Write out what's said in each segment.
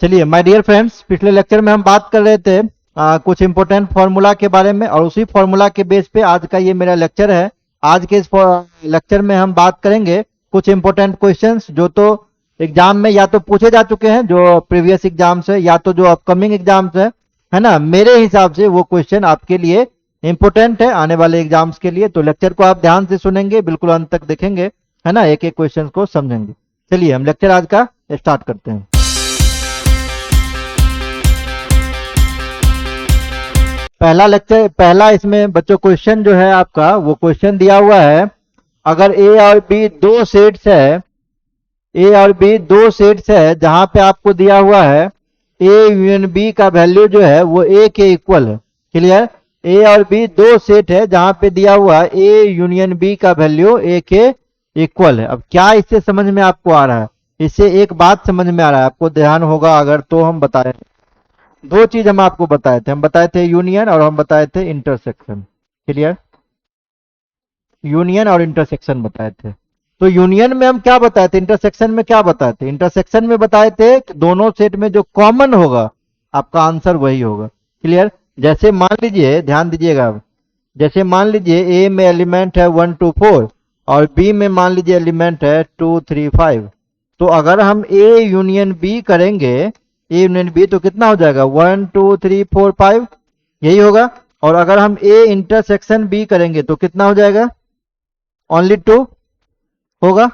चलिए my dear friends, पिछले lecture में हम बात कर रहे थे कुछ इंपॉर्टेंट फार्मूला के बारे में, और उसी फार्मूला के बेस पे आज का ये मेरा लेक्चर है। आज के इस लेक्चर में हम बात करेंगे कुछ इंपॉर्टेंट क्वेश्चंस जो तो एग्जाम में या तो पूछे जा चुके हैं, जो प्रीवियस एग्जाम से, या तो जो अपकमिंग एग्जाम है ना। मेरे हिसाब से वो क्वेश्चन आपके लिए इंपॉर्टेंट है आने वाले एग्जाम्स के लिए। तो लेक्चर को आप ध्यान से सुनेंगे, बिल्कुल अंत तक देखेंगे, है ना, एक एक क्वेश्चन को समझेंगे। चलिए हम लेक्चर आज का स्टार्ट करते हैं। पहला इसमें बच्चों क्वेश्चन जो है आपका, वो क्वेश्चन दिया हुआ है, अगर ए और बी दो सेट्स है, ए और बी दो सेट्स है, जहां पे आपको दिया हुआ है ए यूनियन बी का वैल्यू जो है वो ए के इक्वल है। क्लियर? ए और बी दो सेट है जहां पे दिया हुआ है ए यूनियन बी का वैल्यू ए के इक्वल है। अब क्या इससे समझ में आपको आ रहा है? इससे एक बात समझ में आ रहा है, आपको ध्यान होगा अगर तो हम बताए दो चीज हम आपको बताए थे। हम बताए थे यूनियन और हम बताए थे इंटरसेक्शन। क्लियर? यूनियन और इंटरसेक्शन बताए थे। तो यूनियन में हम क्या बताए थे, इंटरसेक्शन में क्या बताए थे? इंटरसेक्शन में बताए थे कि दोनों सेट में जो कॉमन होगा आपका आंसर वही होगा। क्लियर? जैसे मान लीजिए, ध्यान दीजिएगा, जैसे मान लीजिए ए में एलिमेंट है 1 2 4 और बी में मान लीजिए एलिमेंट है 2 3 5। तो अगर हम ए यूनियन बी करेंगे, ए यूनियन बी, तो कितना हो जाएगा? 1 2 3 4 5, यही होगा। और अगर हम ए इंटरसेक्शन बी करेंगे तो कितना हो जाएगा? ओनली 2 होगा।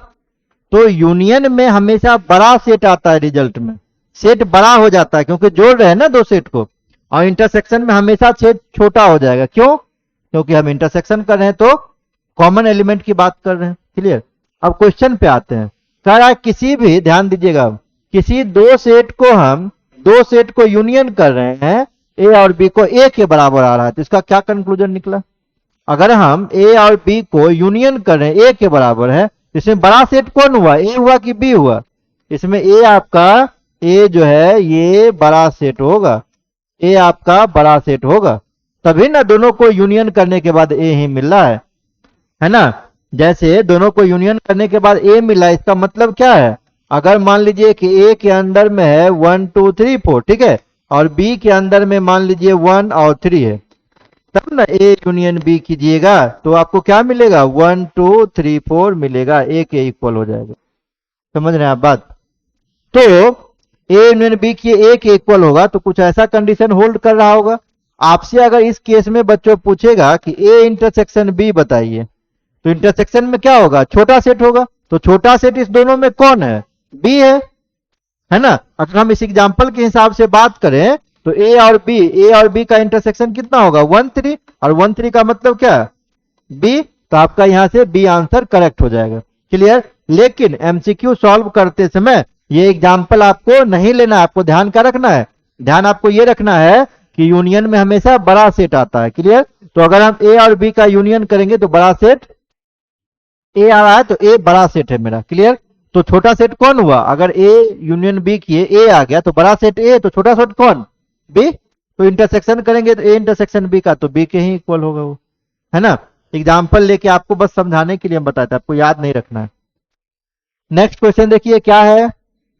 तो यूनियन में हमेशा बड़ा सेट आता है, रिजल्ट में सेट बड़ा हो जाता है क्योंकि जोड़ रहे हैं ना दो सेट को। और इंटरसेक्शन में हमेशा सेट छोटा हो जाएगा। क्यों? क्योंकि हम इंटरसेक्शन कर रहे हैं तो कॉमन एलिमेंट की बात कर रहे हैं। क्लियर? अब क्वेश्चन पे आते हैं। कह रहा है किसी भी, ध्यान दीजिएगा, किसी दो सेट को हम दो सेट को यूनियन कर रहे हैं, ए और बी को ए के बराबर आ रहा है, तो इसका क्या कंक्लूजन निकला? अगर हम ए और बी को यूनियन कर रहे हैं, ए के बराबर है, इसमें बड़ा सेट कौन हुआ? ए हुआ कि बी हुआ? इसमें ए आपका, ए जो है ये बड़ा सेट होगा, ए आपका बड़ा सेट होगा, तभी ना दोनों को यूनियन करने के बाद ए ही मिल रहा है ना। जैसे दोनों को यूनियन करने के बाद ए मिला, इसका मतलब क्या है? अगर मान लीजिए कि ए के अंदर में है 1 2 3 4, ठीक है, और बी के अंदर में मान लीजिए 1 और 3 है, तब ना ए यूनियन बी कीजिएगा तो आपको क्या मिलेगा? 1 2 3 4 मिलेगा, ए के इक्वल हो जाएगा। समझ रहे हैं आप बात? तो ए यूनियन बी की ए के इक्वल होगा तो कुछ ऐसा कंडीशन होल्ड कर रहा होगा। आपसे अगर इस केस में बच्चों पूछेगा कि ए इंटरसेक्शन बी बताइए, तो इंटरसेक्शन में क्या होगा? छोटा सेट होगा। तो छोटा सेट इस दोनों में कौन है? बी है ना। अगर हम इस एग्जांपल के हिसाब से बात करें तो ए और बी का इंटरसेक्शन कितना होगा? 1 3, और 1 3 का मतलब क्या? बी। तो आपका यहां से बी आंसर करेक्ट हो जाएगा। क्लियर? लेकिन एमसीक्यू सॉल्व करते समय ये एग्जाम्पल आपको नहीं लेना है, आपको ध्यान क्या रखना है? ध्यान आपको ये रखना है कि यूनियन में हमेशा बड़ा सेट आता है। क्लियर? तो अगर हम ए और बी का यूनियन करेंगे तो बड़ा सेट ए आ रहा है, तो ए बड़ा सेट है मेरा। क्लियर? तो छोटा सेट कौन हुआ? अगर ए यूनियन बी किए, ए आ गया तो बड़ा सेट ए, तो छोटा सेट कौन? बी। तो इंटरसेक्शन करेंगे तो ए इंटरसेक्शन बी का तो बी के ही इक्वल होगा वो, है ना। एग्जाम्पल लेके आपको बस समझाने के लिए हम बताते हैं, आपको याद नहीं रखना है। नेक्स्ट क्वेश्चन देखिए क्या है।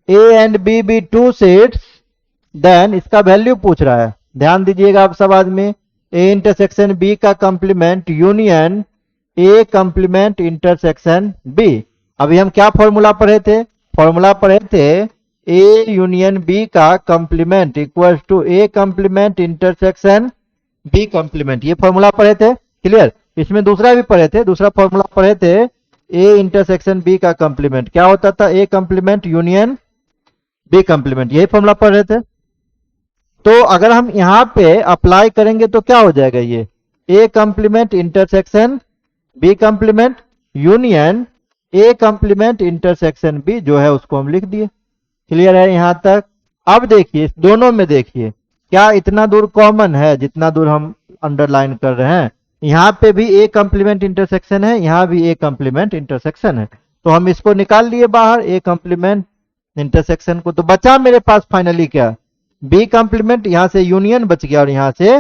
A and B be two sets, then इसका वैल्यू पूछ रहा है। ध्यान दीजिएगा आप सब आदमी। ए इंटरसेक्शन बी का complement union A complement intersection B. अभी हम क्या फॉर्मूला पढ़े थे? फॉर्मूला पढ़े थे ए यूनियन बी का complement equal to A complement intersection B complement, ये फॉर्मूला पढ़े थे। क्लियर? इसमें दूसरा भी पढ़े थे, दूसरा फॉर्मूला पढ़े थे ए इंटरसेक्शन बी का कंप्लीमेंट क्या होता था? ए कंप्लीमेंट यूनियन बी कंप्लीमेंट, यही फॉर्मूला पढ़ रहे थे। तो अगर हम यहां पे अप्लाई करेंगे तो क्या हो जाएगा? ये A complement intersection B complement union A complement intersection B, जो है उसको हम लिख दिए। क्लियर है यहां तक? अब देखिए इस दोनों में देखिए क्या इतना दूर कॉमन है जितना दूर हम अंडरलाइन कर रहे हैं। यहां पे भी ए कंप्लीमेंट इंटरसेक्शन है, यहां भी ए कंप्लीमेंट इंटरसेक्शन है, तो हम इसको निकाल लिए बाहर ए कंप्लीमेंट इंटरसेक्शन को। तो बचा मेरे पास फाइनली क्या? बी कंप्लीमेंट, यहां से यूनियन बच गया और यहां से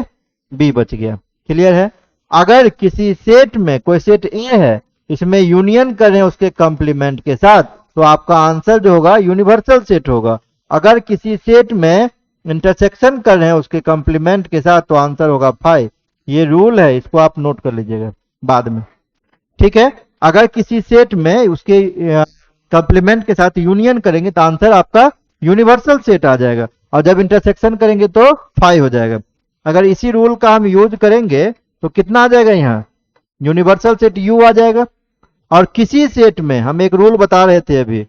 बी बच गया। क्लियर है? अगर किसी सेट में, कोई सेट ए है, इसमें यूनियन कर रहे हैं उसके कंप्लीमेंट के साथ, तो आपका आंसर जो होगा यूनिवर्सल सेट होगा। अगर किसी सेट में इंटरसेक्शन कर रहे हैं उसके कंप्लीमेंट के साथ तो आंसर होगा 5। ये रूल है, इसको आप नोट कर लीजिएगा बाद में, ठीक है। अगर किसी सेट में उसके कंप्लीमेंट के साथ यूनियन करेंगे तो आंसर आपका यूनिवर्सल सेट आ जाएगा, और जब इंटरसेक्शन करेंगे तो 5 हो जाएगा। अगर इसी रूल का हम यूज करेंगे तो कितना आ जाएगा, यहाँ यूनिवर्सल सेट यू आ जाएगा। और किसी सेट में हम एक रूल बता रहे थे अभी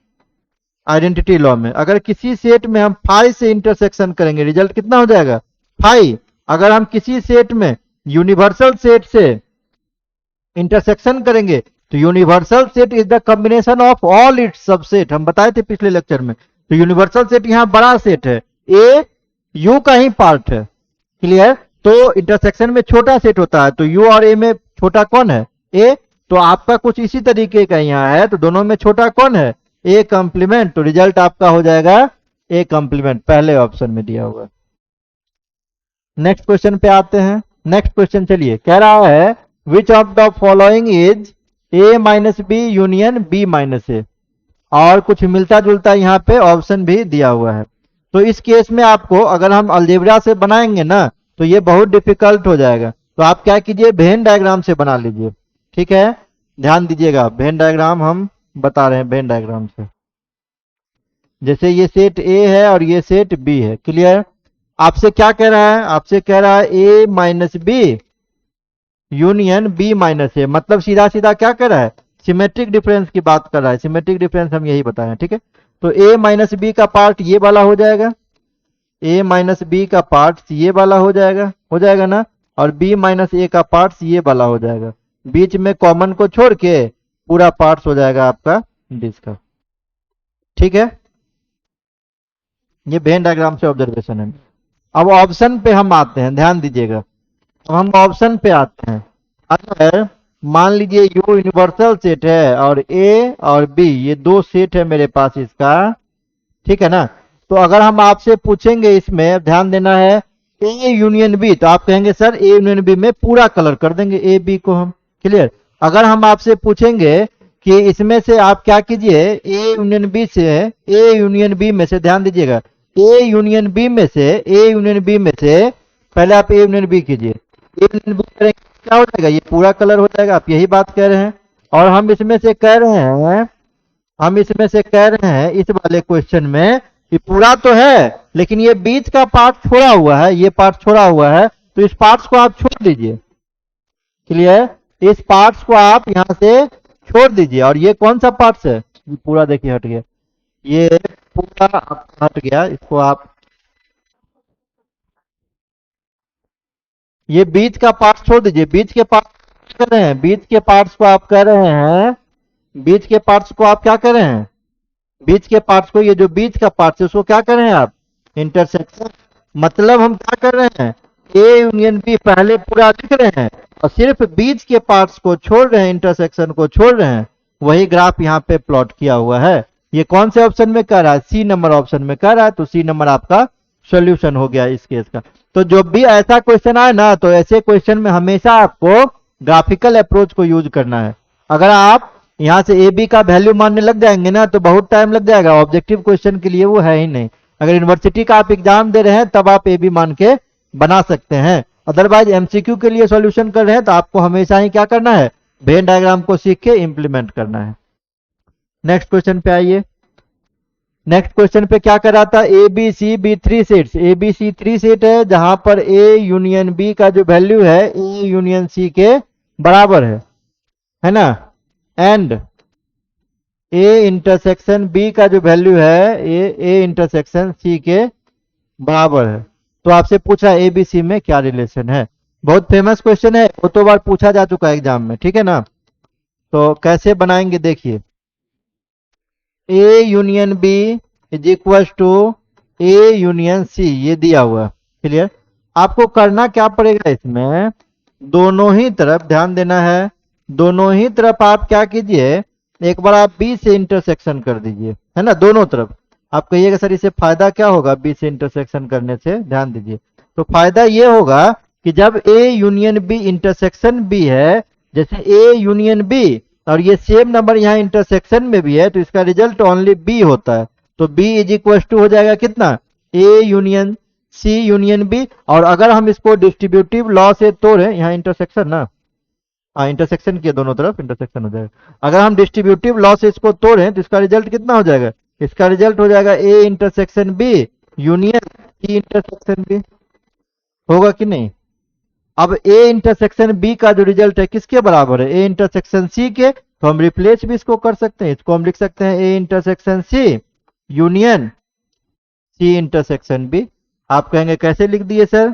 आइडेंटिटी लॉ में, अगर किसी सेट में हम 5 से इंटरसेक्शन करेंगे रिजल्ट कितना हो जाएगा, 5। अगर हम किसी सेट में यूनिवर्सल सेट से इंटरसेक्शन करेंगे तो universal set is the combination of all it's subset, हम बताए थे पिछले लेक्चर में। तो यूनिवर्सल सेट यहाँ बड़ा सेट है, ए यू का ही पार्ट है, क्लियर। तो इंटरसेक्शन में छोटा सेट होता है, तो यू और ए में छोटा कौन है, ए। तो आपका कुछ इसी तरीके का यहाँ है, तो दोनों में छोटा कौन है, ए कंप्लीमेंट। तो रिजल्ट आपका हो जाएगा ए कंप्लीमेंट, पहले ऑप्शन में दिया हुआ। नेक्स्ट क्वेश्चन पे आते हैं। नेक्स्ट क्वेश्चन चलिए, कह रहा है which of the following is A minus B union B minus A, और कुछ मिलता जुलता यहाँ पे ऑप्शन भी दिया हुआ है। तो इस केस में आपको अगर हम अलजेब्रा से बनाएंगे ना तो ये बहुत डिफिकल्ट हो जाएगा। तो आप क्या कीजिए, वेन डायग्राम से बना लीजिए, ठीक है। ध्यान दीजिएगा, वेन डायग्राम हम बता रहे हैं, वेन डायग्राम से। जैसे ये सेट ए है और ये सेट बी है, क्लियर। आपसे क्या कह रहा है, आपसे कह रहा है A minus B union B minus A, मतलब सीधा सीधा क्या कर रहा है, सिमेट्रिक डिफरेंस की बात कर रहा है। सिमेट्रिक डिफरेंस हम यही बताए, ठीक है। तो ए माइनस बी का पार्ट ये वाला हो जाएगा, ए माइनस बी का पार्ट ये वाला हो जाएगा ना, और बी माइनस ए का पार्ट ये वाला हो जाएगा। बीच में कॉमन को छोड़ के पूरा पार्ट्स हो जाएगा आपका डिस का, ठीक है। ये वेन डायग्राम से ऑब्जर्वेशन है। अब ऑप्शन पे हम आते हैं, ध्यान दीजिएगा। अब हम ऑप्शन पे आते हैं। अगर मान लीजिए यू यूनिवर्सल सेट है और ए और बी ये दो सेट है मेरे पास इसका, ठीक है ना। तो अगर हम आपसे पूछेंगे, इसमें ध्यान देना है, ए यूनियन बी, तो आप कहेंगे सर ए यूनियन बी में पूरा कलर कर देंगे ए बी को हम, क्लियर। अगर हम आपसे पूछेंगे कि इसमें से आप क्या कीजिए, ए यूनियन बी से, ए यूनियन बी में से, ध्यान दीजिएगा, ए यूनियन बी में से, ए यूनियन बी में से पहले आप ए यूनियन बी कीजिए, ए यूनियन बी करेंगे क्या हो जाएगा, ये पूरा कलर हो जाएगा। आप यही बात कह रहे हैं। और हम इसमें से कह रहे हैं, हम इसमें से कह रहे हैं इस वाले क्वेश्चन में कि पूरा तो है लेकिन ये बीच का पार्ट छोड़ा हुआ है, ये पार्ट छोड़ा हुआ है, तो इस पार्ट्स को आप छोड़ दीजिए, क्लियर। इस पार्ट्स को आप यहां से छोड़ दीजिए। और ये कौन सा पार्ट्स है, ये पूरा देखिए हट गया, ये पूरा हट गया, इसको आप, ये बीच का पार्ट छोड़ दीजिए। बीच के पार्ट कर रहे हैं, बीच के पार्ट्स को आप कह रहे हैं, बीच के पार्ट्स को आप क्या कर रहे हैं, बीच के पार्ट्स को, ये जो बीच का पार्ट है उसको क्या कर रहे हैं आप, इंटरसेक्शन। मतलब हम क्या कर रहे हैं, ए यूनियन बी पहले पूरा लिख रहे हैं और सिर्फ बीच के पार्ट्स को छोड़ रहे हैं, इंटरसेक्शन को छोड़ रहे हैं। वही ग्राफ यहाँ पे प्लॉट किया हुआ है। ये कौन से ऑप्शन में कर रहा है, सी नंबर ऑप्शन में कर रहा है। तो सी नंबर आपका सोल्यूशन हो गया इस केस का। तो जो भी ऐसा क्वेश्चन आए ना, तो ऐसे क्वेश्चन में हमेशा आपको ग्राफिकल अप्रोच को यूज करना है। अगर आप यहाँ से ए बी का वैल्यू मानने लग जाएंगे ना तो बहुत टाइम लग जाएगा, ऑब्जेक्टिव क्वेश्चन के लिए वो है ही नहीं। अगर यूनिवर्सिटी का आप एग्जाम दे रहे हैं तब आप ए बी मान के बना सकते हैं, अदरवाइज एमसीक्यू के लिए सॉल्यूशन कर रहे हैं तो आपको हमेशा ही क्या करना है, वेन डायग्राम को सीख के इंप्लीमेंट करना है। नेक्स्ट क्वेश्चन पे आइए। नेक्स्ट क्वेश्चन पे क्या कर रहा था, A B C be three sets, A B C three set है जहां पर ए यूनियन बी का जो वैल्यू है ए यूनियन सी के बराबर है ना। एंड ए इंटरसेक्शन बी का जो वैल्यू है ए इंटरसेक्शन सी के बराबर है। तो आपसे पूछा ए बी सी में क्या रिलेशन है। बहुत फेमस क्वेश्चन है, वो तो बार पूछा जा चुका है एग्जाम में, ठीक है ना। तो कैसे बनाएंगे देखिए, A union B is equal to A union C, ये दिया हुआ, क्लियर। आपको करना क्या पड़ेगा, इसमें दोनों ही तरफ ध्यान देना है, दोनों ही तरफ आप क्या कीजिए, एक बार आप बी से इंटरसेक्शन कर दीजिए, है ना, दोनों तरफ। आप कहिएगा सर इसे फायदा क्या होगा बी से इंटरसेक्शन करने से, ध्यान दीजिए। तो फायदा ये होगा कि जब A union B intersection B है, जैसे ए यूनियन बी और ये सेम नंबर यहाँ इंटरसेक्शन में भी है, तो इसका रिजल्ट ओनली बी होता है। तो B इज इक्वल टू हो जाएगा कितना, A union C union B। और अगर हम इसको डिस्ट्रीब्यूटिव लॉ से तोड़ें, यहाँ इंटरसेक्शन ना, हाँ इंटरसेक्शन के दोनों तरफ इंटरसेक्शन हो जाएगा। अगर हम डिस्ट्रीब्यूटिव लॉ से इसको तोड़ें तो इसका रिजल्ट कितना हो जाएगा, इसका रिजल्ट हो जाएगा A intersection B union C intersection B। होगा कि नहीं। अब A इंटरसेक्शन B का जो रिजल्ट है किसके बराबर है, A इंटरसेक्शन C के, तो हम रिप्लेस भी इसको कर सकते हैं। इसको हम लिख सकते हैं A intersection C union C intersection B। आप कहेंगे कैसे लिख दिए सर,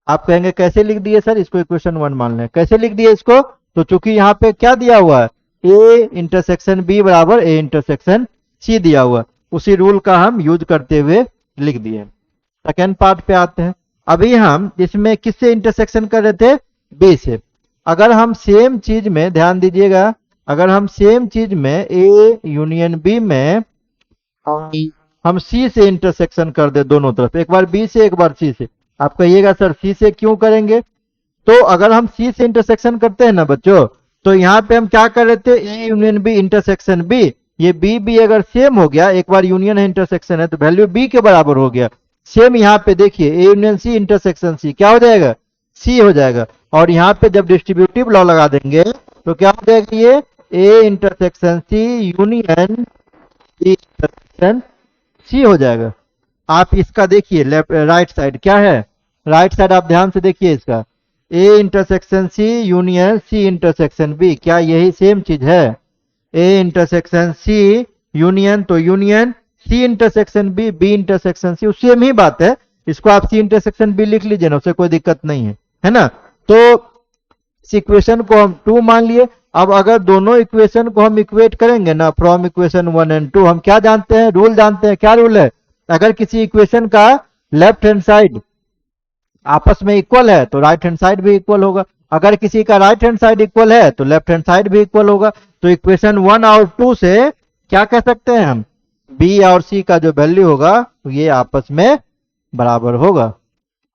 आप कहेंगे कैसे लिख दिए सर, इसको इक्वेशन 1 मान लें। कैसे लिख दिए इसको, तो चूंकि यहाँ पे क्या दिया हुआ है, A इंटरसेक्शन B बराबर A इंटरसेक्शन C दिया हुआ, उसी रूल का हम यूज करते हुए लिख दिए। सेकेंड पार्ट पे आते हैं। अभी हम इसमें किससे इंटरसेक्शन कर रहे थे, B से। अगर हम सेम चीज में ध्यान दीजिएगा, अगर हम सेम चीज में A यूनियन B में हम C से इंटरसेक्शन कर दे दोनों तरफ, एक बार B से एक बार C से, आप कहिएगा सर C से क्यों करेंगे। तो अगर हम C से इंटरसेक्शन करते हैं ना बच्चों, तो यहाँ पे हम क्या कर रहे थे, A union B intersection B, ये B अगर सेम हो गया, एक बार यूनियन है इंटरसेक्शन है, तो वैल्यू B के बराबर हो गया। सेम यहाँ पे देखिए A union C intersection C क्या हो जाएगा, C हो जाएगा। और यहाँ पे जब डिस्ट्रीब्यूटिव लॉ लगा देंगे तो क्या हो जाएगा, ये A intersection C union C intersection C हो जाएगा। आप इसका देखिए लेफ्ट राइट साइड क्या है, राइट साइड आप ध्यान से देखिए इसका, A intersection C union C intersection B, क्या यही सेम चीज है, A इंटरसेक्शन C यूनियन, तो union C intersection B, B intersection C, same ही बात है। इसको आप C इंटरसेक्शन B लिख लीजिए ना, उससे कोई दिक्कत नहीं है ना। तो इस इक्वेशन को हम 2 मान लिए। अब अगर दोनों इक्वेशन को हम इक्वेट करेंगे ना, फ्रॉम इक्वेशन 1 एंड 2, हम क्या जानते हैं, रूल जानते हैं। क्या रूल है, अगर किसी इक्वेशन का लेफ्ट हैंड साइड आपस में इक्वल है तो राइट हैंड साइड भी इक्वल होगा, अगर किसी का राइट हैंड साइड इक्वल है तो लेफ्ट हैंड साइड भी इक्वल होगा। तो इक्वेशन 1 और 2 से क्या कह सकते हैं हम, B और C का जो वैल्यू होगा ये आपस में बराबर होगा।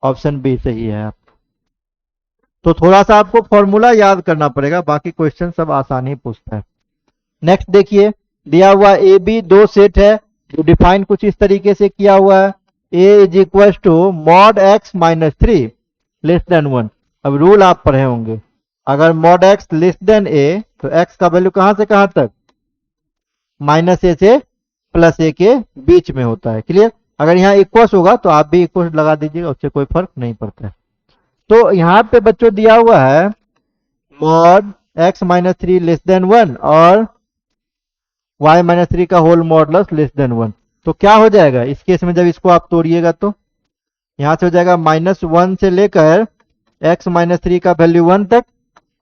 ऑप्शन बी सही है। तो थोड़ा सा आपको फॉर्मूला याद करना पड़ेगा, बाकी क्वेश्चन सब आसान ही पूछता है। नेक्स्ट देखिए, दिया हुआ ए बी दो सेट है, जो डिफाइन कुछ इस तरीके से किया हुआ है, A is equal to mod X minus 3 less than 1। अब रूल आप पढ़े होंगे, अगर mod X less than A तो एक्स का वैल्यू कहां से कहां तक, माइनस ए से प्लस ए के बीच में होता है। क्लियर। अगर यहाँ इक्वल्स होगा तो आप भी इक्वल्स लगा दीजिएगा, उससे कोई फर्क नहीं पड़ता है। तो यहाँ पे बच्चों दिया हुआ है mod X minus 3 less than 1 और y माइनस 3 का होल मॉडुलस लेस देन 1। तो क्या हो जाएगा इस केस में, जब इसको आप तोड़िएगा तो यहां से हो जाएगा -1 से लेकर x माइनस 3 का वैल्यू 1 तक,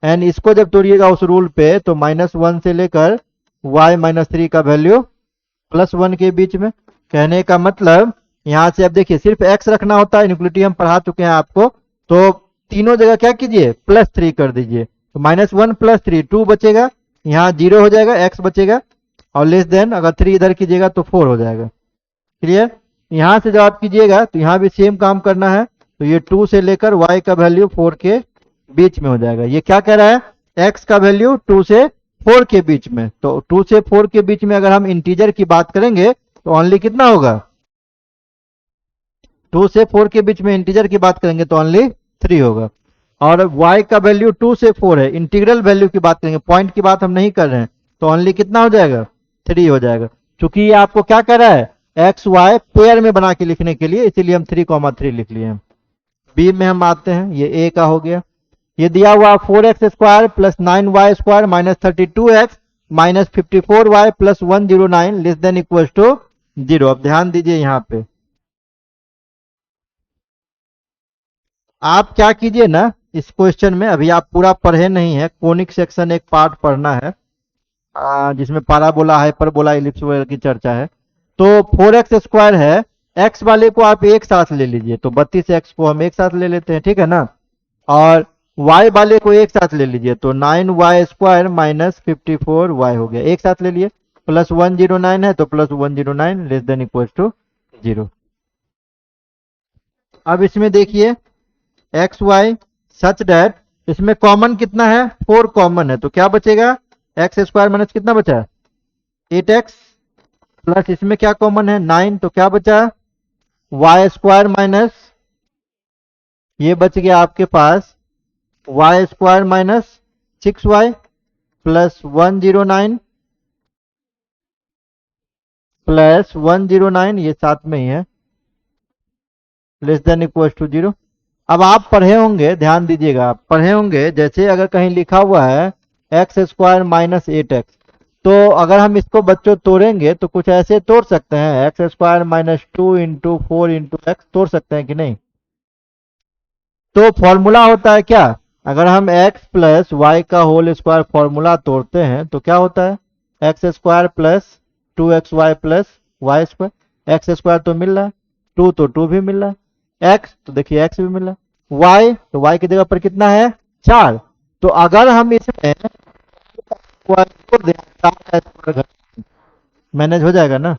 एंड इसको जब तोड़िएगा उस रूल पे तो -1 से लेकर y माइनस 3 का वैल्यू +1 के बीच में। कहने का मतलब यहां से अब देखिए सिर्फ x रखना होता है, इनक्वलिटी हम पढ़ा चुके हैं आपको, तो तीनों जगह क्या कीजिए +3 कर दीजिए, तो -1 + 3 2 बचेगा, यहाँ 0 हो जाएगा, x बचेगा, और लेस देन अगर 3 इधर कीजिएगा तो 4 हो जाएगा। क्लियर। यहां से जब आप कीजिएगा तो यहाँ भी सेम काम करना है, तो ये 2 से लेकर y का वैल्यू 4 के बीच में हो जाएगा। ये क्या कह रहा है, x का वैल्यू 2 से 4 के बीच में, तो 2 से 4 के बीच में अगर हम इंटीजर की बात करेंगे तो ओनली कितना होगा, 2 से 4 के बीच में इंटीजर की बात करेंगे तो ओनली 3 होगा। और y का वैल्यू 2 से 4 है, इंटीग्रल वैल्यू की बात करेंगे, पॉइंट की बात हम नहीं कर रहे हैं, तो ओनली कितना हो जाएगा 3 हो जाएगा। क्योंकि ये आपको क्या कह रहा है, एक्स वाई पेयर में बना के लिखने के लिए, इसीलिए हम 3,3 लिख लिए हैं। बी में हम आते हैं, ये ए का हो गया। ये दिया हुआ 4x² + 9y² - 32x - 54y + 109 less than equal to 0। अब ध्यान दीजिए यहाँ पे, आप क्या कीजिए ना इस क्वेश्चन में, अभी आप पूरा पढ़े नहीं है, कोनिक सेक्शन एक पार्ट पढ़ना है जिसमें पाराबोला हाइपरबोला इलिप्स वगैरह की चर्चा है। तो 4x² है, x वाले को आप एक साथ ले लीजिए, तो 32x को हम एक साथ ले लेते हैं, ठीक है ना, और y वाले को एक साथ ले लीजिए, तो 9y² - 54y हो गया, एक साथ ले लिए, प्लस 109 है तो plus 109 less than equal to 0। अब इसमें देखिए एक्स वाई सच डैट, इसमें कॉमन कितना है, 4 कॉमन है, तो क्या बचेगा, x² माइनस कितना बचा 8x प्लस इसमें क्या कॉमन है 9, तो क्या बचा वाई स्क्वायर माइनस, ये बच गया आपके पास Y square minus 6y plus 109 plus 109, ये साथ में ही है, लेस देन इक्वल टू 0। अब आप पढ़े होंगे, ध्यान दीजिएगा, आप पढ़े होंगे जैसे अगर कहीं लिखा हुआ है एक्स स्क्वायर माइनस 8x, तो अगर हम इसको बच्चों तोड़ेंगे तो कुछ ऐसे तोड़ सकते हैं, x square minus 2 into 4 into x, तोड़ सकते हैं कि नहीं? तो फॉर्मूला होता है क्या, अगर हम x प्लस वाई का होल स्क्वायर फॉर्मूला तोड़ते हैं तो क्या होता है x square plus 2xy plus y square, x square तो मिल रहा है, 2 तो 2 भी मिल रहा है, x तो देखिए x भी मिल रहा है, y तो y की जगह पर कितना है 4। तो अगर हम इसमें मैनेज हो जाएगा ना?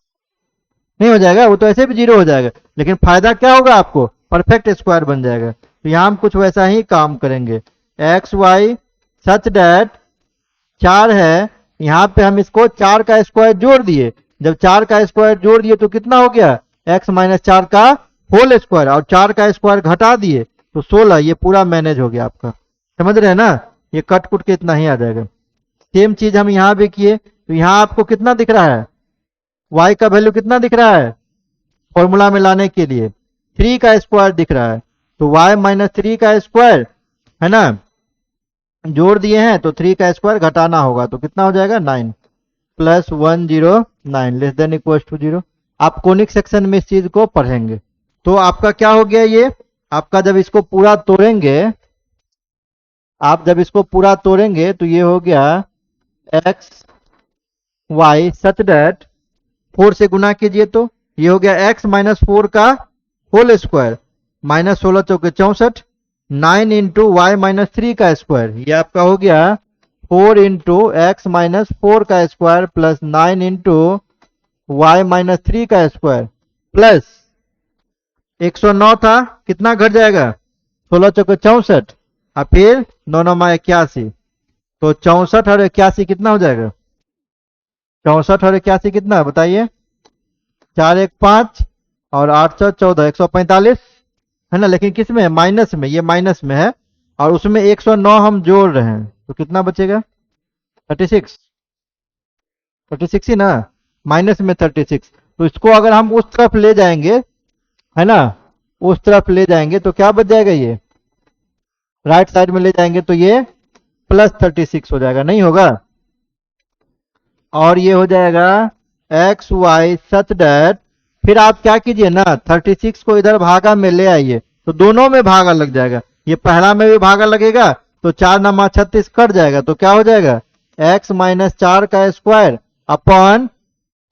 नहीं हो जाएगा, वो तो ऐसे भी 0 हो जाएगा, लेकिन फायदा क्या होगा आपको, परफेक्ट स्क्वायर बन जाएगा। तो यहाँ हम कुछ वैसा ही काम करेंगे, एक्स वाई सच डैट 4 है, यहाँ पे हम इसको 4 का स्क्वायर जोड़ दिए, जब 4 का स्क्वायर जोड़ दिए तो कितना हो गया x माइनस 4 का होल स्क्वायर, और 4 का स्क्वायर घटा दिए तो 16, ये पूरा मैनेज हो गया आपका, समझ रहे हैं ना? ये कट कुट के इतना ही आ जाएगा। सेम चीज हम यहाँ भी किए, तो यहाँ आपको कितना दिख रहा है, y का वैल्यू कितना दिख रहा है फॉर्मूला में लाने के लिए 3 का स्क्वायर दिख रहा है, तो y माइनस 3 का स्क्वायर है ना, जोड़ दिए हैं तो 3 का स्क्वायर घटाना होगा, तो कितना हो जाएगा 9 plus 109 less than equal to 0। आप कोनिक सेक्शन में इस चीज को पढ़ेंगे। तो आपका क्या हो गया, ये आपका जब इसको पूरा तोड़ेंगे, आप जब इसको पूरा तोड़ेंगे तो ये हो गया एक्स वाई सच डैट 4 से गुना कीजिए तो ये हो गया x माइनस 4 का होल स्क्वायर माइनस 16 चौके 64, 9 इंटू वाई माइनस 3 का स्क्वायर, ये आपका हो गया 4 इंटू एक्स माइनस 4 का square plus 9 into y minus 3 का स्क्वायर प्लस 109 था, कितना घट जाएगा 16 चौके 64, और फिर 9 9 81, तो 64 और 81 कितना हो जाएगा, 64 और 81 कितना बताइए, 4 1 5 और 814 145 है ना, लेकिन किस में है माइनस में, ये माइनस में है, और उसमें 109 हम जोड़ रहे हैं तो कितना बचेगा 36, 36 ही ना, माइनस में 36। तो इसको अगर हम उस तरफ ले जाएंगे है ना, उस तरफ ले जाएंगे तो क्या बच जाएगा, ये राइट साइड में ले जाएंगे तो ये प्लस 36 हो जाएगा, नहीं होगा? और ये हो जाएगा एक्स वाई सच डैट, फिर आप क्या कीजिए ना 36 को इधर भागा में ले आइए तो दोनों में भागा लग जाएगा, ये पहला में भी भागा लगेगा तो 4 नमा 36 कट जाएगा, तो क्या हो जाएगा x माइनस 4 का स्क्वायर अपॉन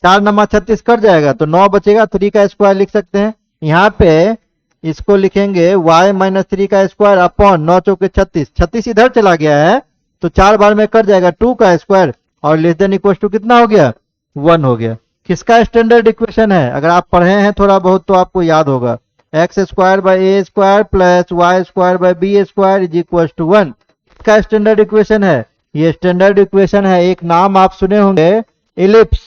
4 नमा 36 कट जाएगा तो 9 बचेगा, 3 का स्क्वायर लिख सकते हैं, यहाँ पे इसको लिखेंगे y माइनस 3 का स्क्वायर अपॉन 9 चौके 36, 36 इधर चला गया है तो 4 बार में कट जाएगा 2 का स्क्वायर, और लेस देन इक्वल टू कितना हो गया 1 हो गया। किसका स्टैंडर्ड इक्वेशन है, अगर आप पढ़े हैं थोड़ा बहुत तो आपको याद होगा, x square by a square plus y square by b square is equal to 1, इसका स्टैंडर्ड इक्वेशन है। ये स्टैंडर्ड इक्वेशन है, एक नाम आप सुने होंगे इलिप्स,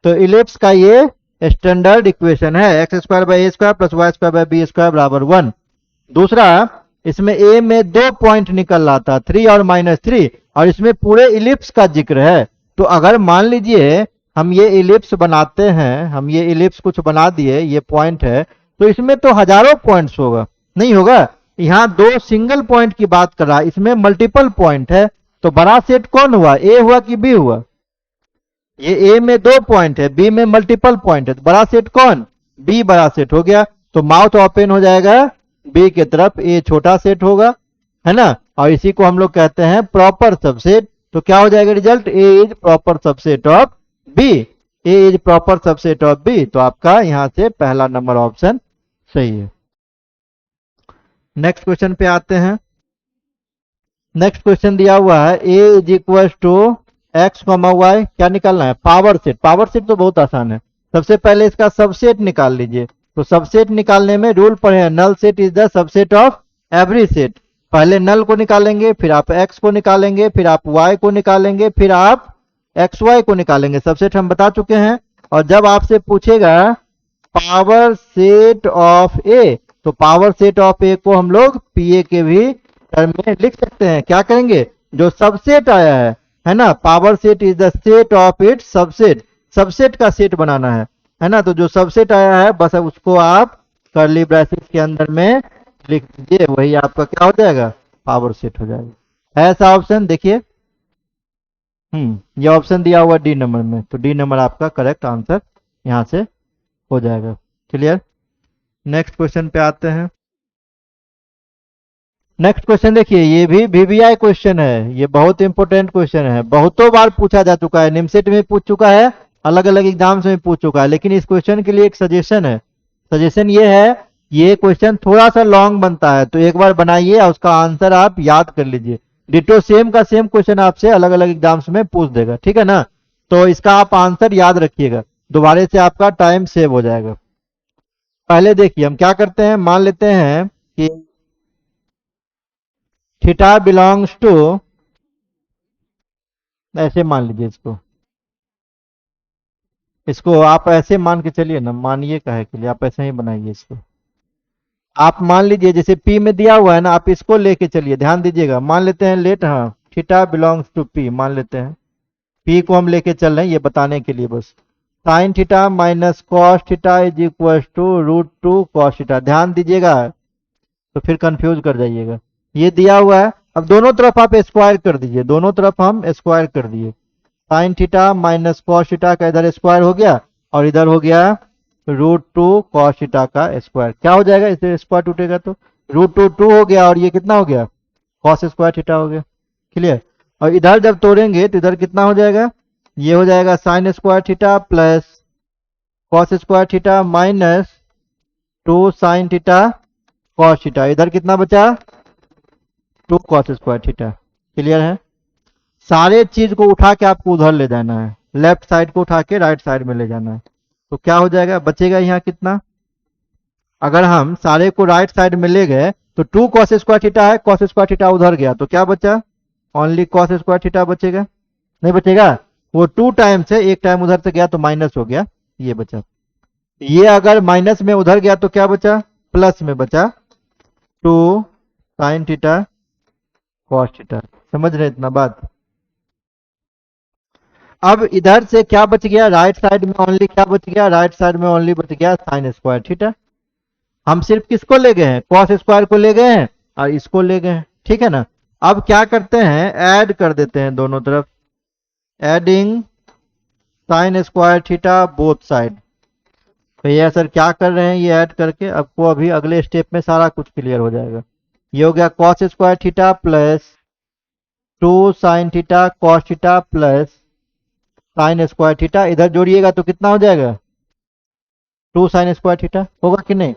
तो इलिप्स का ये स्टैंडर्ड इक्वेशन है, x square by a square plus y square by b square बराबर 1। दूसरा, इसमें ए में 2 पॉइंट निकल रहा था 3 और -3, और इसमें पूरे इलिप्स का जिक्र है, तो अगर मान लीजिए हम ये इलिप्स बनाते हैं, हम ये इलिप्स कुछ बना दिए, ये पॉइंट है, तो इसमें तो हजारों पॉइंट्स होगा, नहीं होगा? यहाँ 2 सिंगल पॉइंट की बात कर रहा है, इसमें मल्टीपल पॉइंट है, तो बड़ा सेट कौन हुआ, ए हुआ कि बी हुआ? ये ए में 2 पॉइंट है, बी में मल्टीपल पॉइंट है, तो बड़ा सेट कौन, बी बड़ा सेट हो गया, तो माउथ ओपन हो जाएगा बी के तरफ, ए छोटा सेट होगा, है ना, और इसी को हम लोग कहते हैं प्रॉपर सबसेट। तो क्या हो जाएगा result, A is proper subset of B, A is proper subset of B, तो आपका यहां से पहला नंबर ऑप्शन सही है। नेक्स्ट क्वेश्चन पे आते हैं। नेक्स्ट क्वेश्चन दिया हुआ है A is equal to X comma Y, क्या निकालना है, पावर सेट। पावर सेट तो बहुत आसान है, सबसे पहले इसका सबसेट निकाल लीजिए। तो सबसेट निकालने में रूल पढ़े हैं, null set is the subset of every set. पहले नल को निकालेंगे, फिर आप एक्स को निकालेंगे, फिर आप वाई को निकालेंगे, फिर आप एक्स वाई को निकालेंगे, सबसेट हम बता चुके हैं। और जब आपसे पूछेगा पावर सेट ऑफ ए, तो पावर सेट ऑफ ए को हम लोग पी ए के भी टर्म में लिख सकते हैं। क्या करेंगे, जो सबसेट आया है ना, power set is the set of it subset, subset का सेट बनाना है ना, तो जो सबसेट आया है बस उसको आप कर्ली ब्रैकेट के अंदर में लिख दीजिए, वही आपका क्या हो जाएगा, पावर सेट हो जाएगा। ऐसा ऑप्शन देखिए, ये ऑप्शन दिया हुआ डी नंबर में, तो डी नंबर आपका करेक्ट आंसर यहां से हो जाएगा। क्लियर। नेक्स्ट क्वेश्चन पे आते हैं। नेक्स्ट क्वेश्चन देखिए, ये भी वीवीआई क्वेश्चन है, ये बहुत इंपॉर्टेंट क्वेश्चन है, बहुतों बार पूछा जा चुका है, निमसेट में पूछ चुका है, अलग अलग एग्जाम्स में पूछ चुका है, लेकिन इस क्वेश्चन के लिए एक सजेशन है। सजेशन ये है, ये क्वेश्चन थोड़ा सा लॉन्ग बनता है, तो एक बार बनाइए और उसका आंसर आप याद कर लीजिए। डिटो सेम का सेम क्वेश्चन आपसे अलग अलग एग्जाम्स में पूछ देगा, ठीक है ना, तो इसका आप आंसर याद रखिएगा, दोबारा से आपका टाइम सेव हो जाएगा। पहले देखिए हम क्या करते हैं, मान लेते हैं कि थीटा बिलोंग्स टू, ऐसे मान लीजिए इसको, इसको आप ऐसे मान के चलिए ना, मानिए काहे के लिए, आप ऐसे ही बनाइए इसको। आप मान लीजिए जैसे पी में दिया हुआ है ना, आप इसको लेके चलिए, ध्यान दीजिएगा, मान लेते हैं लेट, हाँ थीटा बिलोंग्स टू पी मान लेते हैं, पी को हम लेके चल रहे हैं ये बताने के लिए बस। Sine theta minus cos theta is equal to root two cos theta, ध्यान दीजिएगा तो फिर कंफ्यूज कर जाइएगा। ये दिया हुआ है, अब दोनों तरफ आप स्क्वायर कर दीजिए, दोनों तरफ हम स्क्वायर कर दिए, sign theta minus cos theta का इधर स्क्वायर हो गया और इधर हो गया रूट टू कॉस थीटा का स्क्वायर, क्या हो जाएगा, इसे स्क्वायर टूटेगा तो रूट टू टू हो गया और ये कितना हो गया, कॉस स्क्वायर थीटा हो गया। क्लियर। और इधर जब तोड़ेंगे तो इधर कितना हो जाएगा, ये हो जाएगा sine square theta plus cos square theta minus two sine theta cos theta, इधर कितना बचा, two cos square theta. Clear है। सारे चीज को उठा के आपको उधर ले जाना है, लेफ्ट साइड को उठा के राइट साइड में ले जाना है, तो क्या हो जाएगा, बचेगा यहाँ कितना, अगर हम सारे को राइट साइड में ले गए तो टू कॉस स्क्वायर थीटा है, कॉस स्क्वायर थीटा उधर गया तो क्या बचा, ओनली कॉस स्क्वायर थीटा बचेगा, नहीं बचेगा, वो टू टाइम से एक टाइम उधर से गया तो माइनस हो गया, ये बचा। ये अगर माइनस में उधर गया तो क्या बचा, प्लस में बचा, two sine theta cos theta. समझ रहे इतना बात। अब इधर से क्या बच गया, राइट साइड में ओनली क्या बच गया, राइट साइड में ओनली बच गया साइन स्क्वायर थीटा। हम सिर्फ किसको ले गए हैं, कॉस स्क्वायर को ले गए हैं और इसको ले गए हैं, ठीक है ना। अब क्या करते हैं, ऐड कर देते हैं दोनों तरफ, adding sign square theta both side. तो ये सर क्या कर रहे हैं, ये ऐड करके आपको अभी अगले स्टेप में सारा कुछ क्लियर हो जाएगा। ये हो गया cos square theta plus two sine theta cos theta plus sign square theta, इधर जोड़िएगा तो कितना हो जाएगा, टू साइन स्क्वायर थीटा होगा कि नहीं,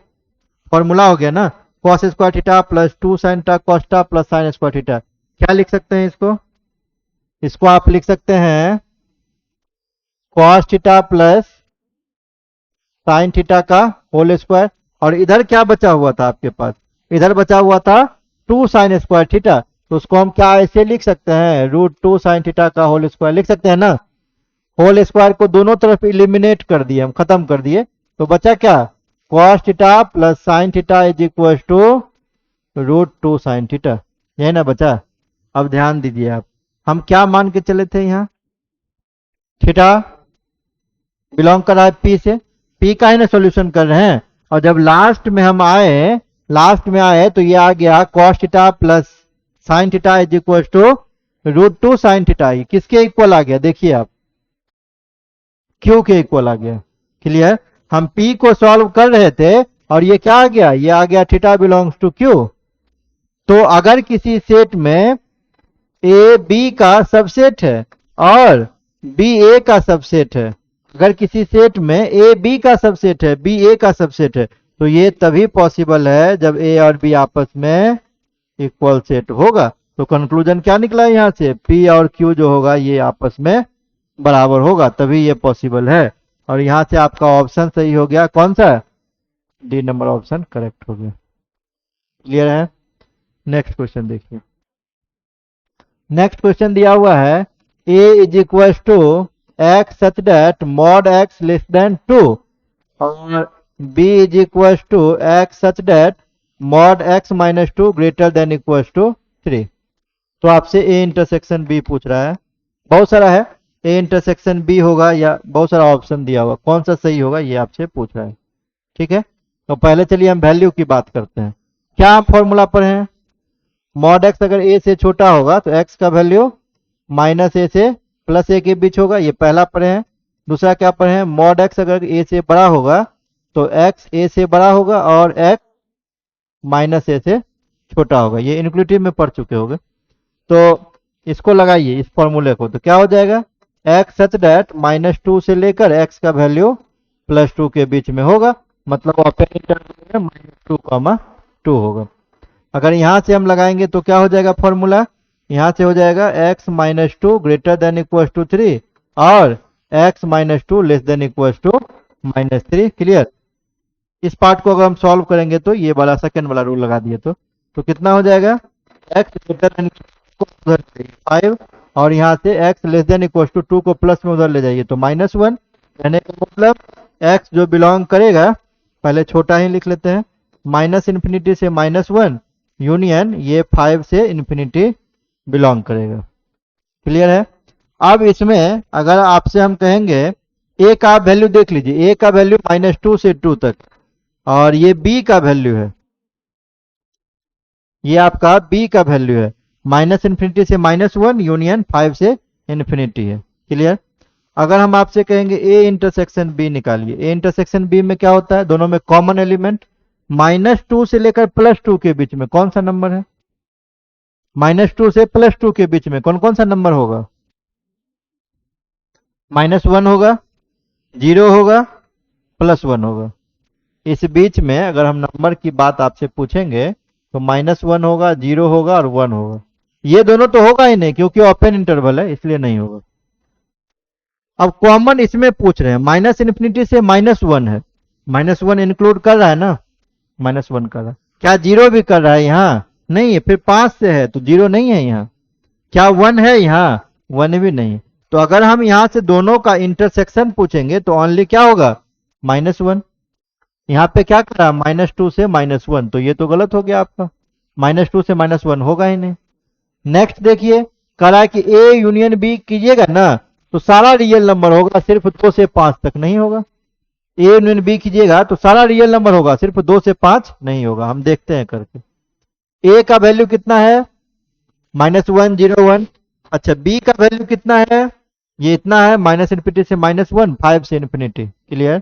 फॉर्मूला हो गया ना, cos square theta plus two sine theta cos theta plus sign square theta. क्या लिख सकते हैं इसको, इसको आप लिख सकते हैं cos theta plus sine theta का होल स्क्वायर, और इधर क्या बचा हुआ था आपके पास, इधर बचा हुआ था टू साइन स्क्वायर थीटा, तो उसको हम क्या ऐसे लिख सकते हैं, रूट टू साइन थीटा का होल स्क्वायर लिख सकते हैं ना। होल स्क्वायर को दोनों तरफ इलिमिनेट कर दिए हम, खत्म कर दिए, तो बचा क्या, cos theta plus sine theta is equal to root two sine theta, यही ना बचा। अब ध्यान दीजिए आप, हम क्या मान के चले थे यहाँ, थीटा बिलोंग कर रहा है पी से, पी का ही ना सोल्यूशन कर रहे हैं, और जब लास्ट में हम आए, लास्ट में आए तो ये आ गया cos theta plus sine theta is equal to root two sine theta, किसके इक्वल आ गया, देखिए आप क्यू के इक्वल आ गया। क्लियर। हम पी को सॉल्व कर रहे थे और ये क्या आ गया, ये आ गया थीटा बिलोंग्स टू क्यू। तो अगर किसी सेट में ए बी का सबसेट है और बी ए का सबसेट है, अगर किसी सेट में ए बी का सबसेट है, बी ए का सबसेट है, तो ये तभी पॉसिबल है जब ए और बी आपस में इक्वल सेट होगा। तो कंक्लूजन क्या निकला यहां से, पी और क्यू जो होगा ये आपस में बराबर होगा, तभी ये पॉसिबल है। और यहां से आपका ऑप्शन सही हो गया, कौन सा, डी नंबर ऑप्शन करेक्ट हो गया। क्लियर है। नेक्स्ट क्वेश्चन देखिए, नेक्स्ट क्वेश्चन दिया हुआ है, A is equal to X such that mod X less than 2 और b is equal to X such that mod X minus 2 greater than equal to 3। तो आपसे ए इंटरसेक्शन बी पूछ रहा है, बहुत सारा है, ए इंटरसेक्शन बी होगा या बहुत सारा ऑप्शन दिया हुआ, कौन सा सही होगा ये आपसे पूछ रहा है। ठीक है, तो पहले चलिए हम वैल्यू की बात करते हैं। क्या हम फॉर्मूला पर हैं, मॉड एक्स अगर ए से छोटा होगा तो एक्स का वैल्यू माइनस ए से प्लस ए के बीच होगा, ये पहला पढ़े हैं। दूसरा क्या पढ़े हैं, मॉड एक्स अगर ए से बड़ा होगा तो एक्स ए से बड़ा होगा और एक्स माइनस ए से छोटा होगा, ये इनक्लूसिव में पढ़ चुके होंगे। तो इसको लगाइए इस फॉर्मूले को, तो क्या हो जाएगा, एक्स सच दैट माइनस 2 से लेकर एक्स का वैल्यू प्लस 2 के बीच में होगा, मतलब ओपन इंटरवल में -2, 2 होगा। अगर यहाँ से हम लगाएंगे तो क्या हो जाएगा फॉर्मूला, यहाँ से हो जाएगा x minus 2 greater than equal to 3 और x minus 2 less than equal to -3। Clear, इस पार्ट को अगर हम सॉल्व करेंगे तो ये वाला सेकंड वाला रूल लगा दिए तो कितना हो जाएगा, x ग्रेटर देन 5 और यहाँ से x less than equal to 2 को प्लस में उधर ले जाइए तो -1, यानी कि मतलब x जो बिलोंग करेगा, पहले छोटा ही लिख लेते हैं, माइनस इन्फिनिटी से -1 यूनियन ये 5 से इन्फिनिटी बिलोंग करेगा। क्लियर है। अब इसमें अगर आपसे हम कहेंगे a का वैल्यू देख लीजिए, a का वैल्यू -2 से 2 तक और ये b का वैल्यू है, ये आपका b का वैल्यू है, माइनस इन्फिनिटी से -1 यूनियन 5 से इन्फिनिटी है। क्लियर। अगर हम आपसे कहेंगे a इंटरसेक्शन b निकालिए, a इंटरसेक्शन b में क्या होता है, दोनों में कॉमन एलिमेंट -2 से लेकर +2 के बीच में कौन सा नंबर है, -2 से +2 के बीच में कौन कौन सा नंबर होगा, -1 होगा, 0 होगा, +1 होगा। इस बीच में अगर हम नंबर की बात आपसे पूछेंगे तो -1 होगा, 0 होगा और 1 होगा। ये दोनों तो होगा ही नहीं क्योंकि ओपन इंटरवल है, इसलिए नहीं होगा। अब कॉमन इसमें पूछ रहे हैं, माइनस इन्फिनिटी से -1 है, -1 इंक्लूड कर रहा है ना, -1 कर रहा है, क्या 0 भी कर रहा है यहाँ, नहीं है, फिर 5 से है तो 0 नहीं है यहाँ, क्या 1 है यहाँ, 1 भी नहीं। तो अगर हम यहाँ से दोनों का इंटरसेक्शन पूछेंगे तो ओनली क्या होगा, -1। यहाँ पे क्या कर रहा है, -2 से -1, तो ये तो गलत हो गया आपका, -2 से -1 होगा ही नहीं। नेक्स्ट देखिए, कह रहा है कि ए यूनियन बी कीजिएगा ना तो सारा रियल नंबर होगा, सिर्फ 2 से 5 तक नहीं होगा। ए यूनियन बी कीजिएगा तो सारा रियल नंबर होगा, सिर्फ 2 से 5 नहीं होगा। हम देखते हैं करके, ए का वैल्यू कितना है, -1, 0, 1। अच्छा, बी का वैल्यू कितना है, ये इतना है, माइनस इन्फिनिटी से -1, 5 से इन्फिनिटी। क्लियर।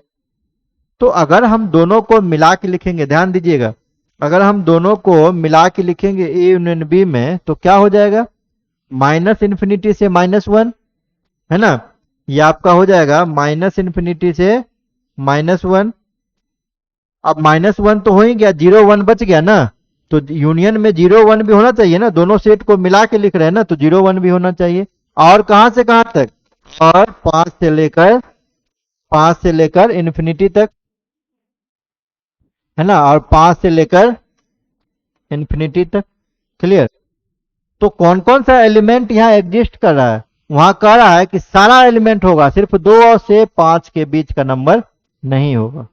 तो अगर हम दोनों को मिला के लिखेंगे, ध्यान दीजिएगा, अगर हम दोनों को मिला के लिखेंगे ए यूनियन बी में तो क्या हो जाएगा, माइनस इन्फिनिटी से -1 है ना, ये आपका हो जाएगा माइनस इन्फिनिटी से -1। अब -1 तो हो ही गया, 0, 1 बच गया ना, तो यूनियन में 0, 1 भी होना चाहिए ना, दोनों सेट को मिला के लिख रहे हैं ना, तो 0, 1 भी होना चाहिए। और कहां से कहां तक, और 5 से लेकर इन्फिनिटी तक है ना, और 5 से लेकर इन्फिनिटी तक। क्लियर। तो कौन कौन सा एलिमेंट यहाँ एग्जिस्ट कर रहा है, वहां कह रहा है कि सारा एलिमेंट होगा, सिर्फ 2 से 5 के बीच का नंबर नहीं होगा।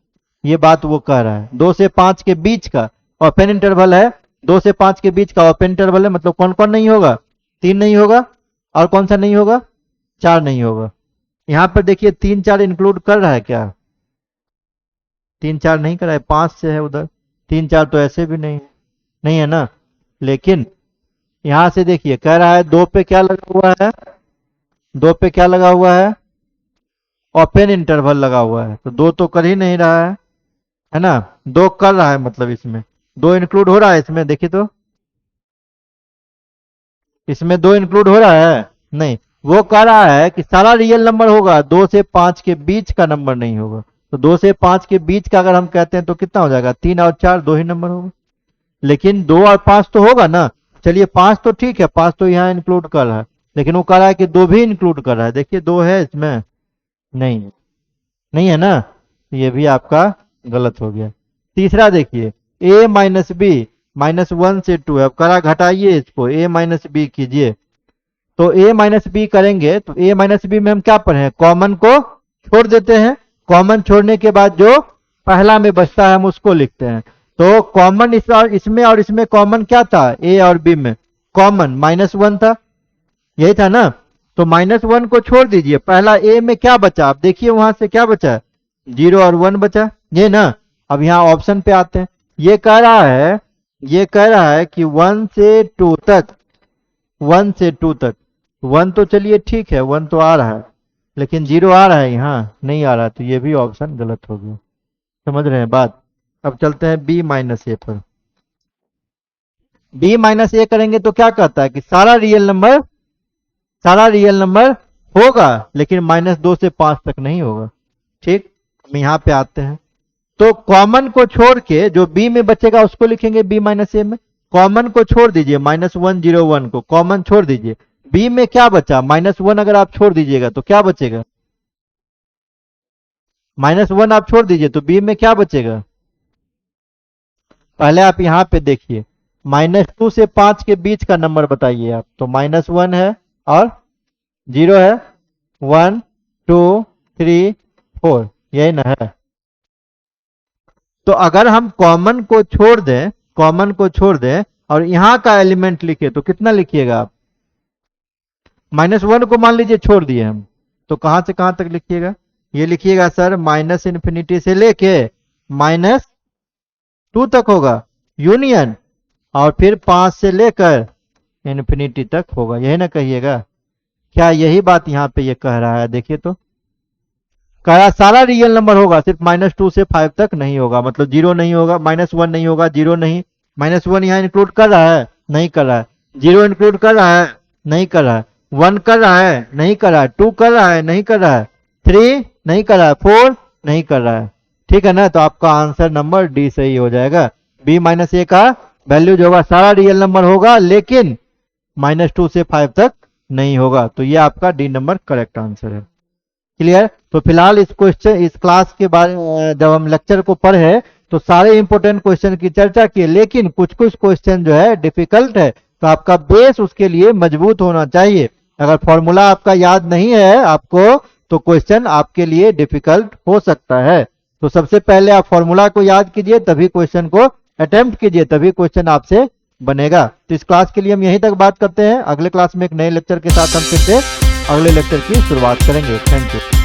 ये बात वो कह रहा है, 2 से 5 के बीच का ओपन इंटरवल है, 2 से 5 के बीच का ओपन इंटरवल है, मतलब कौन कौन नहीं होगा, 3 नहीं होगा, और कौन सा नहीं होगा, 4 नहीं होगा। यहाँ पर देखिए 3, 4 इंक्लूड कर रहा है क्या, 3, 4 नहीं कर रहा है, 5 से है उधर, 3, 4 तो ऐसे भी नहीं है ना। लेकिन यहां से देखिए कह रहा है 2 पे क्या लगा हुआ है, 2 पे क्या लगा हुआ है, ओपन इंटरवल लगा हुआ है, तो 2 तो कर ही नहीं रहा है ना, 2 कर रहा है, मतलब इसमें 2 इंक्लूड हो रहा है, इसमें देखिए तो इसमें 2 इंक्लूड हो रहा है, नहीं, वो कह रहा है कि सारा रियल नंबर होगा, 2 से 5 के बीच का नंबर नहीं होगा। तो 2 से 5 के बीच का अगर हम कहते हैं तो कितना हो जाएगा, 3 और 4 2 ही नंबर होगा, लेकिन 2 और 5 तो होगा ना। चलिए 5 तो ठीक है, 5 तो यहाँ इंक्लूड कर रहा है, लेकिन वो कह रहा है कि 2 भी इंक्लूड कर रहा है, देखिए 2 है इसमें, नहीं है ना, ये भी आपका गलत हो गया। तीसरा देखिए, a माइनस बी -1 से 2 है, अब करा घटाइए इसको, a माइनस बी कीजिए तो a माइनस बी करेंगे तो a माइनस बी में हम क्या पढ़े हैं, कॉमन को छोड़ देते हैं। कॉमन छोड़ने के बाद जो पहला में बचता है हम उसको लिखते हैं। तो कॉमन इसमें और इसमें कॉमन क्या था, a और b में कॉमन -1 था, यही था ना। तो -1 को छोड़ दीजिए, पहला a में क्या बचा, आप देखिए वहां से क्या बचा, 0 और 1 बचा, ये ना। अब यहाँ ऑप्शन पे आते हैं, ये कह रहा है कि 1 से 2 तक, 1 से 2 तक, 1 तो चलिए ठीक है, 1 तो आ रहा है, लेकिन 0 आ रहा है यहाँ नहीं आ रहा, तो ये भी ऑप्शन गलत हो गया। समझ रहे हैं बात। अब चलते हैं b माइनस ए पर। b माइनस ए करेंगे तो क्या कहता है कि सारा रियल नंबर होगा, लेकिन -2 से 5 तक नहीं होगा। ठीक, हम यहाँ पे आते हैं। तो कॉमन को छोड़ के जो b में बचेगा उसको लिखेंगे b माइनस ए में। कॉमन को छोड़ दीजिए, -101 को कॉमन छोड़ दीजिए, b में क्या बचा, -1 अगर आप छोड़ दीजिएगा तो क्या बचेगा, -1 आप छोड़ दीजिए तो b में क्या बचेगा। पहले आप यहाँ पे देखिए, -2 से 5 के बीच का नंबर बताइए आप, तो -1 है और 0 है, 1 2 3 4, यही ना है। तो अगर हम कॉमन को छोड़ दें और यहाँ का एलिमेंट लिखे तो कितना लिखिएगा आप, -1 को मान लीजिए छोड़ दिए हम, तो कहां से कहां तक लिखिएगा, ये लिखिएगा सर -∞ से लेके -2 तक होगा यूनियन, और फिर 5 से लेकर इन्फिनिटी तक होगा, यही ना कहिएगा। क्या यही बात यहाँ पे ये कह रहा है, देखिए तो कह रहा सारा रियल नंबर होगा, सिर्फ -2 से 5 तक नहीं होगा, मतलब 0 नहीं होगा, -1 नहीं होगा, 0 नहीं, -1 यहाँ इंक्लूड कर रहा है नहीं कर रहा है, 0 इंक्लूड कर रहा है नहीं कर रहा है, 1 कर रहा है नहीं कर रहा है, 2 कर रहा है नहीं कर रहा है, 3 नहीं कर रहा है, 4 नहीं कर रहा है। ठीक है ना, तो आपका आंसर नंबर डी सही हो जाएगा। b माइनस ए का वैल्यू जो होगा सारा रियल नंबर होगा, लेकिन -2 से 5 तक नहीं होगा, तो ये आपका डी नंबर करेक्ट आंसर है। क्लियर। तो फिलहाल इस क्लास के बारे में जब हम लेक्चर को पढ़े तो सारे इंपॉर्टेंट क्वेश्चन की चर्चा की, लेकिन कुछ क्वेश्चन जो है डिफिकल्ट है, तो आपका बेस उसके लिए मजबूत होना चाहिए। अगर फॉर्मूला आपका याद नहीं है आपको, तो क्वेश्चन आपके लिए डिफिकल्ट हो सकता है। तो सबसे पहले आप फॉर्मूला को याद कीजिए, तभी क्वेश्चन को अटेम्प्ट कीजिए, तभी क्वेश्चन आपसे बनेगा। तो इस क्लास के लिए हम यहीं तक बात करते हैं, अगले क्लास में एक नए लेक्चर के साथ हम फिर से अगले लेक्चर की शुरुआत करेंगे। Thank you.